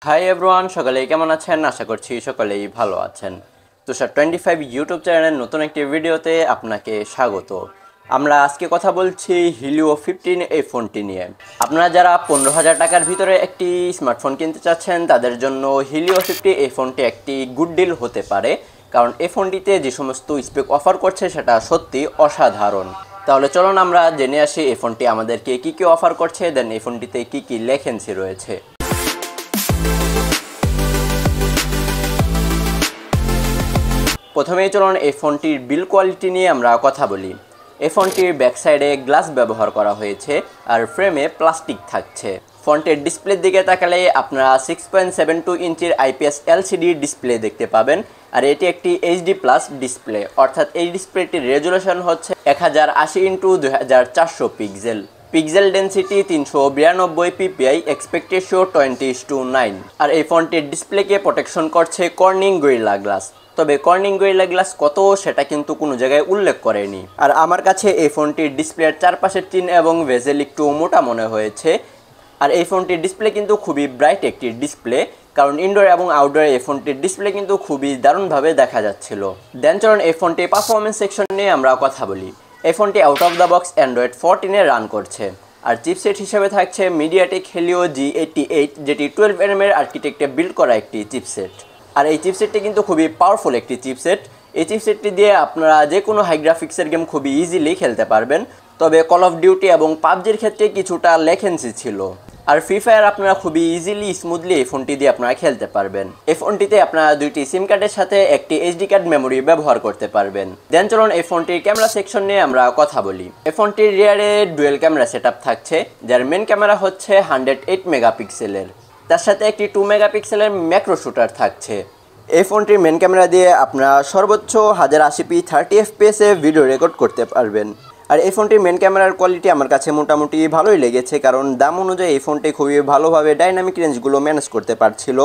Hi everyone, সকালে কেমন আছেন? আশা করছি সকলেই ভালো আছেন। Tosher25 ইউটিউব চ্যানেলের নতুন একটি ভিডিওতে আপনাকে স্বাগত। আমরা আজকে কথা বলছি Helio 15 এই ফোনটি নিয়ে। আপনারা যারা 15,000 টাকার ভিতরে একটি স্মার্টফোন কিনতে চাচ্ছেন তাদের জন্য Helio 50 এই ফোনটি একটি গুড ডিল হতে পারে, কারণ এই ফোনটিতে যে সমস্ত স্পেক অফার করছে সেটা সত্যি অসাধারণ। তাহলে চলুন আমরা জেনে আসি এই ফোনটি আমাদেরকে কী কী অফার করছে, দেন এই ফোনটিতে কী কী লেখেন্সি রয়েছে। প্রথমেই চলুন এই ফোনটির বিল কোয়ালিটি নিয়ে আমরা কথা বলি। এই ফোনটির ব্যাক সাইডে গ্লাস ব্যবহার করা হয়েছে আর ফ্রেমে প্লাস্টিক থাকছে। ফোনটির ডিসপ্লের দিকে তাকালে আপনারা 6.72 ইঞ্চির IPS LCD ডিসপ্লে দেখতে পাবেন, আর এটি একটি HD+ ডিসপ্লে, অর্থাৎ এই ডিসপ্লেটির রেজুলেশন হচ্ছে 1080x2400 pixel. Pixel density 392 ppi, expect ratio 20:9। আর এই ফোনটির ডিসপ্লেকে প্রোটেকশন করছে কর্নিং গরিলা গ্লাস। তবে কর্নিং গরিলা গ্লাস কত সেটা কিন্তু কোনো জায়গায় উল্লেখ করেনি। আর আমার কাছে এই ফোনটির ডিসপ্লের চারপাশের টিন এবং ভেজেল একটু মোটা মনে হয়েছে। আর এই ফোনটির ডিসপ্লে কিন্তু খুবই ব্রাইট একটি ডিসপ্লে, কারণ ইনডোর এবং আউটডোরে এই ফোনটির ডিসপ্লে কিন্তু খুবই দারুণভাবে দেখা যাচ্ছিল। দেন চলুন এই ফোনটির পারফরমেন্স সেকশন নিয়ে আমরা কথা বলি। এই ফোনটি out of the box Android 14-এ রান করছে। আর চিপসেট হিসেবে থাকছে মিডিয়াটেক হেলিও G88, যেটি 12nm এর আর্কিটেক্টে বিল্ড করা একটি চিপসেট। আর এই চিপসেটটি কিন্তু খুবই পাওয়ারফুল একটি চিপসেট। এই চিপসেটটি দিয়ে আপনারা যে কোনো হাই গ্রাফিক্সের গেম খুবই ইজিলি খেলতে পারবেন। তবে কল অফ ডিউটি এবং পাবজির ক্ষেত্রে কিছুটা লেখেন্সি ছিল। আর ফ্রি ফায়ার আপনারা খুবই ইজিলি স্মুথলি এই ফোনটি দিয়ে আপনারা খেলতে পারবেন। এই ফোনটিতে আপনারা দুইটি সিম কার্ডের সাথে একটি SD কার্ড মেমোরি ব্যবহার করতে পারবেন। দেন চলুন এই ফোনটির ক্যামেরা সেকশন নিয়ে আমরা কথা বলি। এই ফোনটির রিয়ারে ডুয়েল ক্যামেরা সেটআপ থাকছে, যার মেন ক্যামেরা হচ্ছে 108 মেগাপিক্সেলের। তার সাথে একটি 2 মেগাপিক্সেলের ম্যাক্রো শুটার থাকছে। এই ফোনটির মেন ক্যামেরা দিয়ে আপনারা সর্বোচ্চ 1080p 30fps এ ভিডিও রেকর্ড করতে পারবেন। আর এই ফোনটির মেন ক্যামেরার কোয়ালিটি আমার কাছে মোটামুটি ভালোই লেগেছে, কারণ দাম অনুযায়ী এই ফোনটি খুবই ভালোভাবে ডাইনামিক রেঞ্জগুলো ম্যানেজ করতে পারছিল।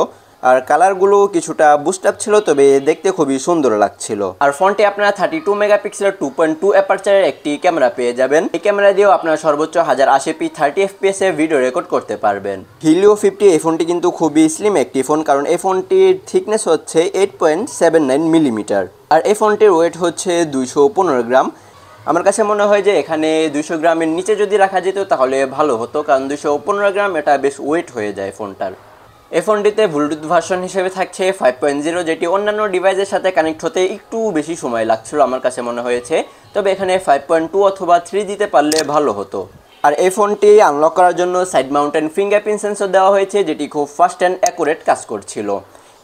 আর কালারগুলো কিছুটা বুস্ট আপ ছিল, তবে দেখতে খুবই সুন্দর লাগছিল। আর ফোনটি আপনারা 32 মেগাপিক্সেলের 2.2 অ্যাপারচারের একটি ক্যামেরা পেয়ে যাবেন। এই ক্যামেরা দিয়েও আপনারা সর্বোচ্চ 1080p 30fps এ ভিডিও রেকর্ড করতে পারবেন। Helio 50 এই ফোনটি কিন্তু খুবই স্লিম একটি ফোন, কারণ এই ফোনটির থিকনেস হচ্ছে 8.79 মিলিমিটার। আর এই ফোনটির ওয়েট হচ্ছে 215 গ্রাম। আমার কাছে মনে হয় যে এখানে 200 গ্রামের নিচে যদি রাখা যেত তাহলে ভালো হতো, কারণ 215 গ্রাম এটা বেশ ওয়েট হয়ে যায় ফোনটার। এই ফোনটিতে ব্লুটুথ ভার্সন হিসেবে থাকছে 5.0, যেটি অন্যান্য ডিভাইসের সাথে কানেক্ট হতে একটু বেশি সময় লাগছিল আমার কাছে মনে হয়েছে। তবে এখানে 5.2 অথবা 3 দিতে পারলে ভালো হতো। আর এই ফোনটি আনলক করার জন্য সাইড মাউন্টেন ফিঙ্গারপ্রিন্ট সেন্সর দেওয়া হয়েছে, যেটি খুব ফাস্ট অ্যান্ড অ্যাকুরেট কাজ করছিল।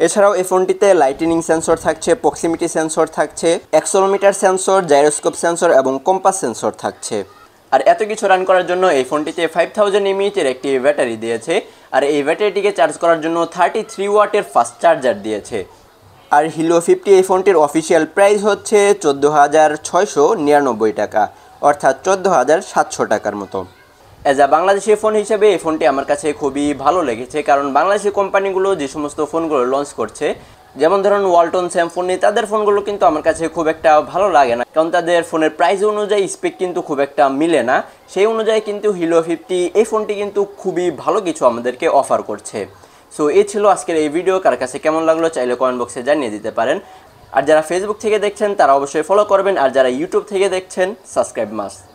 এছাড়াও এই ফোনটিতে লাইটেনিং সেন্সর থাকছে, প্রক্সিমিটি সেন্সর থাকছে, অ্যাক্সেলোমিটার সেন্সর, জাইরোস্কোপ সেন্সর এবং কম্পাস সেন্সর থাকছে। আর এত কিছু রান করার জন্য এই ফোনটিতে 5000 mAh এর একটি ব্যাটারি দিয়েছে। আর এই ব্যাটারিটিকে চার্জ করার জন্য 33 ওয়াটের ফাস্ট চার্জার দিয়েছে। আর Helio 50 এই ফোনটির অফিসিয়াল প্রাইস হচ্ছে 14,699 টাকা, অর্থাৎ 14,700 টাকার মতো। অ্যাজ আ বাংলাদেশি ফোন হিসেবে এই ফোনটি আমার কাছে খুবই ভালো লেগেছে, কারণ বাংলাদেশি কোম্পানিগুলো যে সমস্ত ফোনগুলো লঞ্চ করছে, যেমন ধরুন ওয়ালটন, স্যামসং, তাদের ফোনগুলো কিন্তু আমার কাছে খুব একটা ভালো লাগে না, কারণ তাদের ফোনের প্রাইস অনুযায়ী স্পেক কিন্তু খুব একটা মিলে না। সেই অনুযায়ী কিন্তু Helio 50 এই ফোনটি কিন্তু খুবই ভালো কিছু আমাদেরকে অফার করছে। সো এই ছিল আজকের এই ভিডিও। কার কাছে কেমন লাগলো চাইলে কমেন্ট বক্সে জানিয়ে দিতে পারেন। আর যারা ফেসবুক থেকে দেখছেন তারা অবশ্যই ফলো করবেন, আর যারা ইউটিউব থেকে দেখছেন সাবস্ক্রাইব মাস্ট।